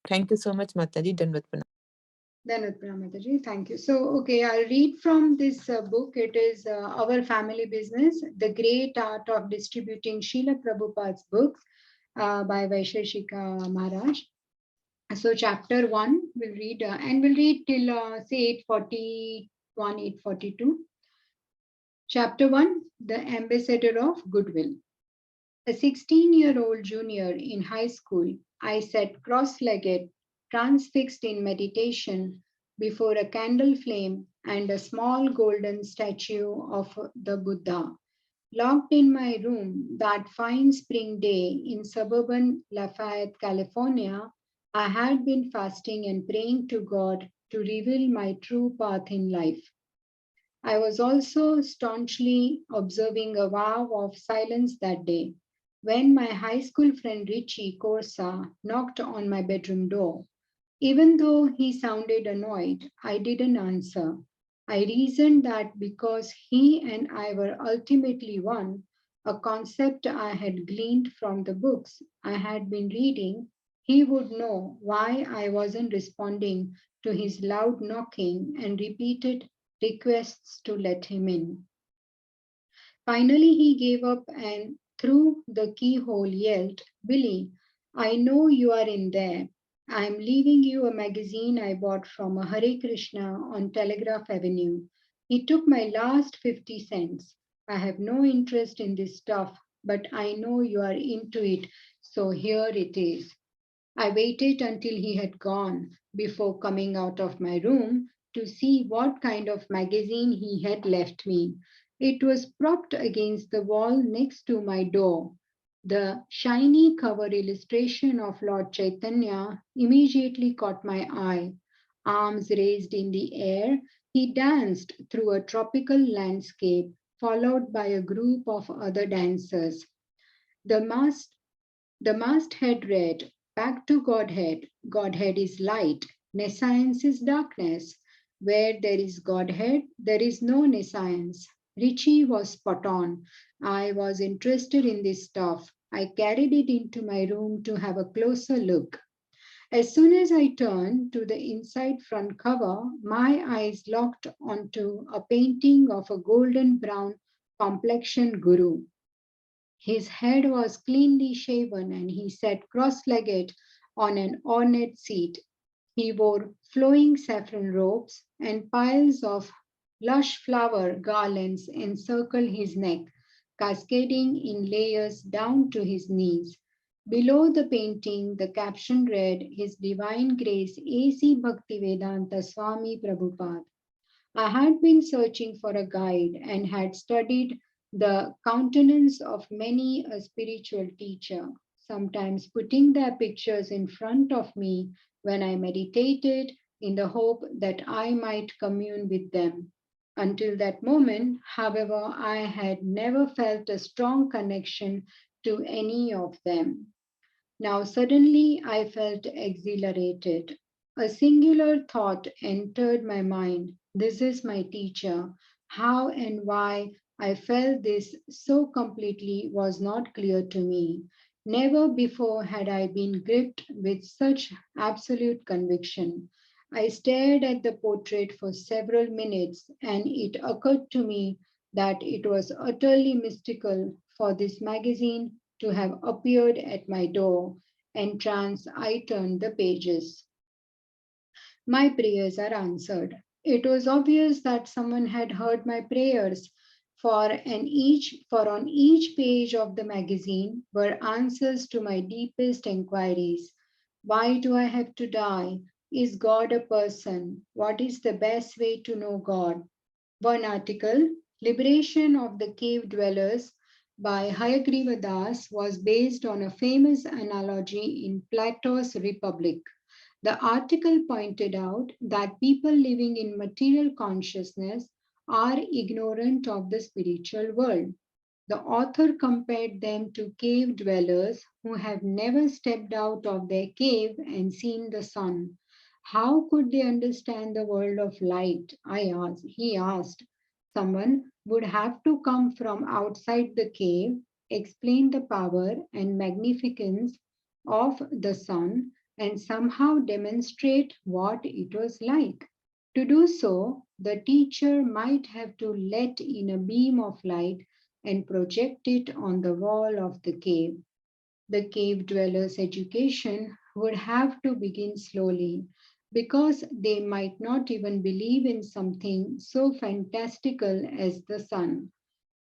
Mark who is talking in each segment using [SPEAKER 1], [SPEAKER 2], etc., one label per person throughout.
[SPEAKER 1] Thank you so much, Mataji. Done with Pranam.
[SPEAKER 2] Danut Mataji, thank you. So, okay, I'll read from this book. It is Our Family Business, The Great Art of Distributing Srila Prabhupada's Books by Vaisheshika Maharaj. So, chapter 1, we'll read, and we'll read till, say, 841, 842. Chapter 1, The Ambassador of Goodwill. A 16-year-old junior in high school, I sat cross-legged, transfixed in meditation before a candle flame and a small golden statue of the Buddha. Locked in my room that fine spring day in suburban Lafayette, California, I had been fasting and praying to God to reveal my true path in life. I was also staunchly observing a vow of silence that day when my high school friend Richie Corsa knocked on my bedroom door. Even though he sounded annoyed, I didn't answer. I reasoned that because he and I were ultimately one, a concept I had gleaned from the books I had been reading, he would know why I wasn't responding to his loud knocking and repeated requests to let him in. Finally, he gave up and through the keyhole yelled, Billy, I know you are in there. I'm leaving you a magazine I bought from a Hare Krishna on Telegraph Avenue. He took my last 50 cents. I have no interest in this stuff, but I know you are into it, so here it is. I waited until he had gone before coming out of my room to see what kind of magazine he had left me. It was propped against the wall next to my door. The shiny cover illustration of Lord Chaitanya immediately caught my eye. Arms raised in the air, he danced through a tropical landscape, followed by a group of other dancers. The mast the masthead read, Back to Godhead. Godhead is light. Nescience is darkness. Where there is Godhead, there is no nescience. Richie was spot on. I was interested in this stuff. I carried it into my room to have a closer look. As soon as I turned to the inside front cover, my eyes locked onto a painting of a golden brown complexioned guru. His head was cleanly shaven and he sat cross legged on an ornate seat. He wore flowing saffron robes, and piles of lush flower garlands encircled his neck, cascading in layers down to his knees. Below the painting, the caption read, His Divine Grace A.C. Bhaktivedanta Swami Prabhupada. I had been searching for a guide and had studied the countenance of many a spiritual teacher, sometimes putting their pictures in front of me when I meditated in the hope that I might commune with them. Until that moment, however, I had never felt a strong connection to any of them. Now suddenly I felt exhilarated. A singular thought entered my mind. This is my teacher. How and why I felt this so completely was not clear to me. Never before had I been gripped with such absolute conviction. I stared at the portrait for several minutes, and it occurred to me that it was utterly mystical for this magazine to have appeared at my door. Entranced, I turned the pages. My prayers are answered. It was obvious that someone had heard my prayers, for on each page of the magazine were answers to my deepest inquiries. Why do I have to die? Is God a person? What is the best way to know God? One article, Liberation of the Cave Dwellers by Hayagriva Das, was based on a famous analogy in Plato's Republic. The article pointed out that people living in material consciousness are ignorant of the spiritual world. The author compared them to cave dwellers who have never stepped out of their cave and seen the sun. How could they understand the world of light? He asked. Someone would have to come from outside the cave, explain the power and magnificence of the sun, and somehow demonstrate what it was like. To do so, the teacher might have to let in a beam of light and project it on the wall of the cave. The cave dwellers' education would have to begin slowly because they might not even believe in something so fantastical as the sun.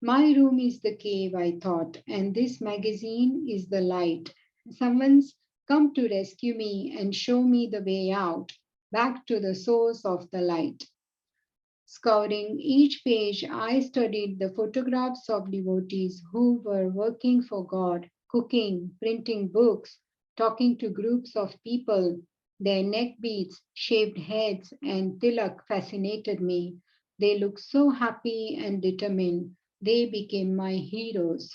[SPEAKER 2] My room is the cave, I thought, and this magazine is the light. Someone's come to rescue me and show me the way out, back to the source of the light. Scouring each page, I studied the photographs of devotees who were working for God, cooking, printing books, talking to groups of people. Their neck beads, shaved heads, and tilak fascinated me. They looked so happy and determined. They became my heroes.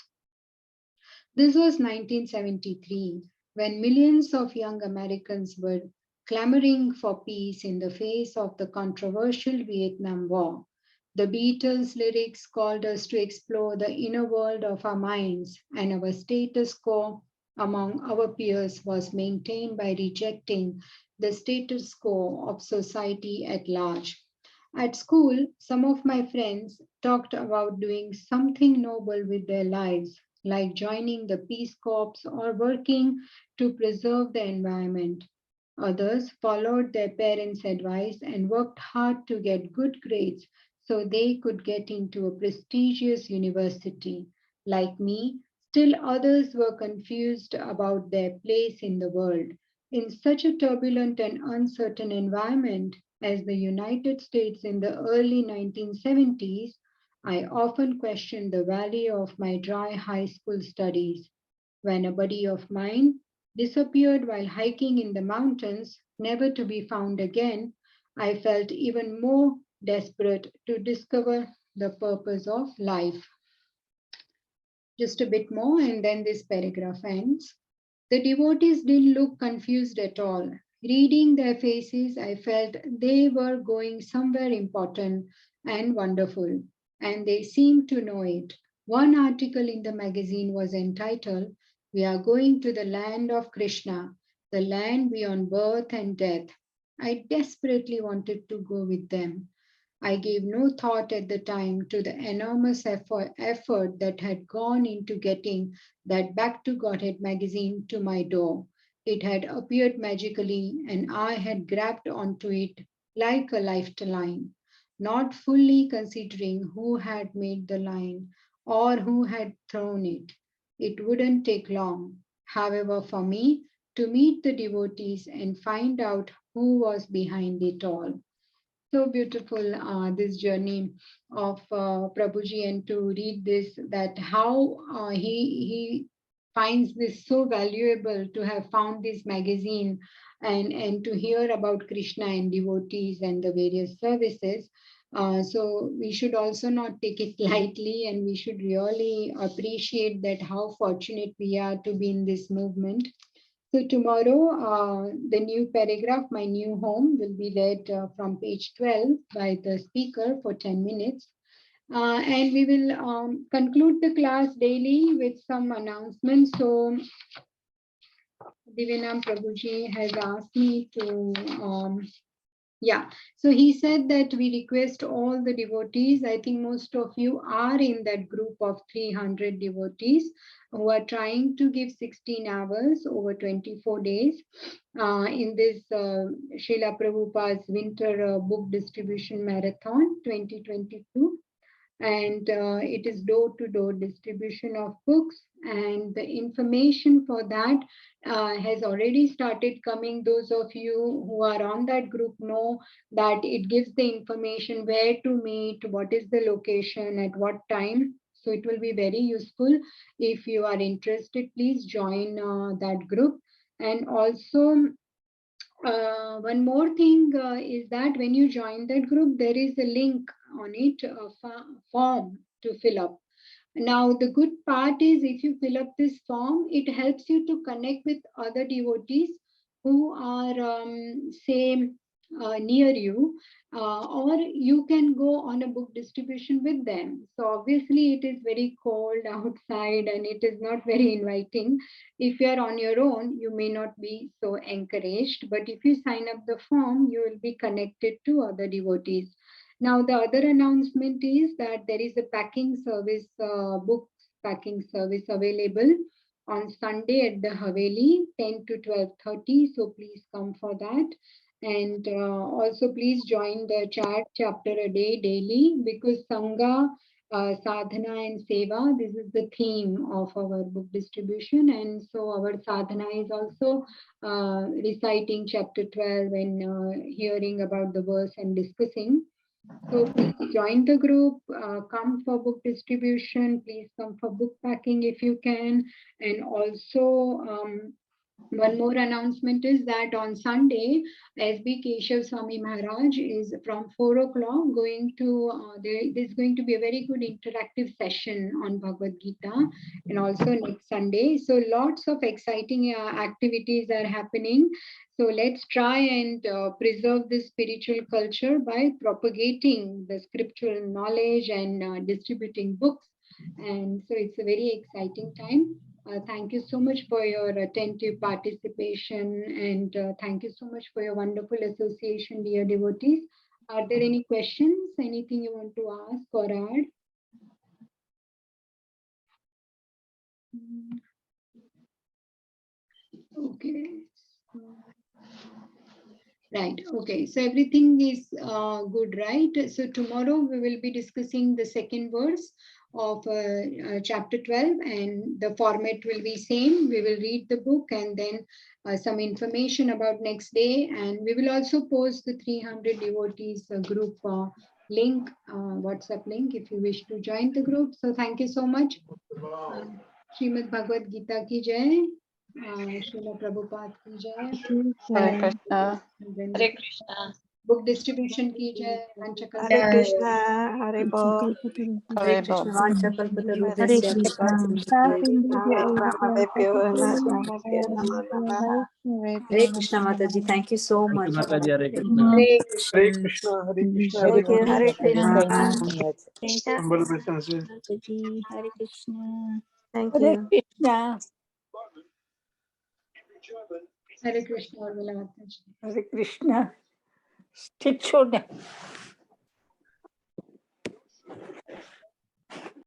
[SPEAKER 2] This was 1973, when millions of young Americans were clamoring for peace in the face of the controversial Vietnam War. The Beatles' lyrics called us to explore the inner world of our minds, and our status quo among our peers was maintained by rejecting the status quo of society at large. At school, some of my friends talked about doing something noble with their lives, like joining the Peace Corps or working to preserve the environment. Others followed their parents' advice and worked hard to get good grades so they could get into a prestigious university. Like me, still others were confused about their place in the world. In such a turbulent and uncertain environment as the United States in the early 1970s, I often questioned the value of my dry high school studies. When a buddy of mine disappeared while hiking in the mountains, never to be found again, I felt even more desperate to discover the purpose of life. Just a bit more, and then this paragraph ends. The devotees didn't look confused at all. Reading their faces, I felt they were going somewhere important and wonderful, and they seemed to know it. One article in the magazine was entitled, "We are going to the land of Krishna, the land beyond birth and death." I desperately wanted to go with them. I gave no thought at the time to the enormous effort that had gone into getting that Back to Godhead magazine to my door. It had appeared magically, and I had grabbed onto it like a lifeline, not fully considering who had made the line or who had thrown it. It wouldn't take long, however, for me to meet the devotees and find out who was behind it all. So beautiful, this journey of Prabhuji, and to read this, that how he finds this so valuable to have found this magazine, and to hear about Krishna and devotees and the various services. So we should also not take it lightly, and we should really appreciate that how fortunate we are to be in this movement. So tomorrow, the new paragraph, "My New Home," will be read from page 12 by the speaker for 10 minutes. And we will conclude the class daily with some announcements. So Divinam Prabhuji has asked me to yeah, so he said that we request all the devotees. I think most of you are in that group of 300 devotees who are trying to give 16 hours over 24 days in this Srila Prabhupada's Winter Book Distribution Marathon 2022, and it is door-to-door distribution of books, and the information for that has already started coming. Those of you who are on that group know that it gives the information where to meet, what is the location, at what time. So it will be very useful. If you are interested, please join that group. And also, one more thing is that when you join that group, there is a link on it, a form to fill up. Now, the good part is if you fill up this form, it helps you to connect with other devotees who are, say, near you. or you can go on a book distribution with them. So obviously it is very cold outside and it is not very inviting. If you are on your own, you may not be so encouraged, but if you sign up the form, you will be connected to other devotees. Now, the other announcement is that there is a packing service, book packing service available on Sunday at the Haveli, 10 to 12:30. So please come for that. And also please join the chat chapter a day daily, because Sangha, sadhana and seva, this is the theme of our book distribution. And so our sadhana is also reciting chapter 12 and hearing about the verse and discussing. So please join the group, come for book distribution, please come for book packing if you can. And also one more announcement is that on Sunday, S.B. Keshav Swami Maharaj is from 4 o'clock going to, there's going to be a very good interactive session on Bhagavad Gita, and also next Sunday. So lots of exciting activities are happening. So let's try and preserve this spiritual culture by propagating the scriptural knowledge and distributing books. And so it's a very exciting time. Thank you so much for your attentive participation, and thank you so much for your wonderful association, dear devotees. Are there any questions? Anything you want to ask or add? Okay. Right. Okay. So everything is good, right? So tomorrow we will be discussing the second verse of chapter 12, and the format will be same. We will read the book and then some information about next day, and we will also post the 300 devotees group link, WhatsApp link, if you wish to join the group. So thank you so much. Srimad Bhagavad Gita ki jai. Srila Prabhupada ki jai.
[SPEAKER 1] Hare Krishna.
[SPEAKER 3] Hare Krishna.
[SPEAKER 2] Book distribution की जय
[SPEAKER 4] Hare Krishna, Hare Bo,
[SPEAKER 1] Hare
[SPEAKER 4] Krishna,
[SPEAKER 1] Bol.
[SPEAKER 4] Hare Krishna, Ramadevyo, Namaste, Namaste. Hare Krishna, Mataji, thank you so much.
[SPEAKER 5] Hare Krishna.
[SPEAKER 2] Hare
[SPEAKER 5] Hare
[SPEAKER 2] Krishna.
[SPEAKER 5] Krishna. Hare Krishna.
[SPEAKER 4] Thank you, Hare Krishna.
[SPEAKER 5] Humble obeisances.
[SPEAKER 4] Hare Krishna. Thank
[SPEAKER 6] Hare
[SPEAKER 4] you.
[SPEAKER 6] Krishna.
[SPEAKER 2] Hare Krishna.
[SPEAKER 6] Hare Krishna. Stitch